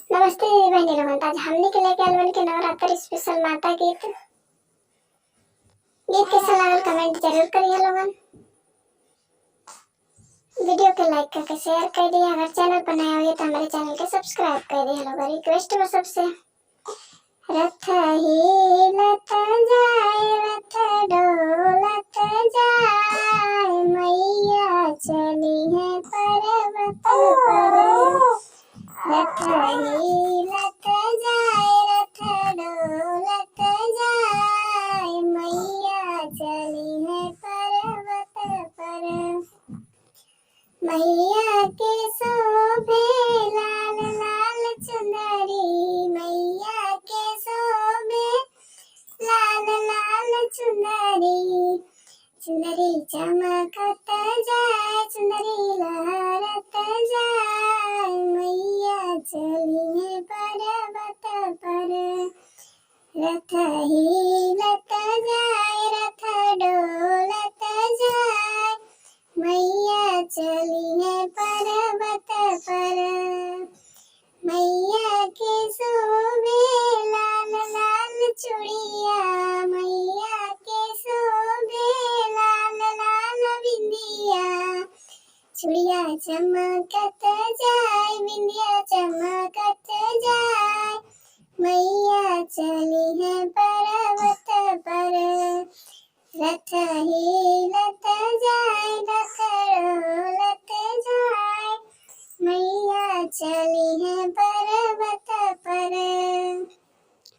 नमस्ते दीदी बहनी लोगन, आज हमने के लेके आइल बानी के नवरात्र स्पेशल माता गीत। गीत कैसा लागल कमेंट जरूर करिए लोगन। वीडियो के लाइक करके शेयर कर दिए। अगर चैनल पर नया हो तो हमारे चैनल के सब्सक्राइब कर दिए लोगन। रिक्वेस्ट बस सबसे, रथ हिलत जाए रथ डोलत जाए, मैया चली है पर्वत पर। रथ हिलत जाए रथ डोलत जाए, मैया चली है पर्वत पर। मैया के शोभे लाल लाल चुनरी, मैया के शोभे लाल लाल चुनरी। चुनरी चमकत जाए चुनरी लहरत जाए, मैया चली है पर्वत पर। रथ हिलत जाए रथ डोलत जाए, मैया चली है पर्वत पर। मैया के शोभे लाल लाल चूड़िया, मैया के शोभे लाल लाल बिंदिया। चूड़िया चमकत जाए बिंदिया चमकत जाए, मैया चली है पर्वत पर। रथ हिलत जाए रथ डोलत जाए, मैया चली है पर्वत पर।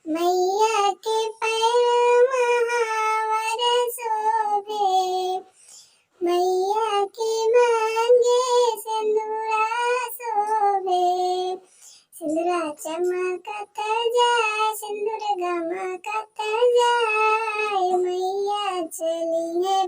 मैया के पैर महावर शोभे, मैया के मांगे सिंदूरा शोभे। सिंदूरा चमकत जाए सिंदूर गमकत जाए, मैया चली है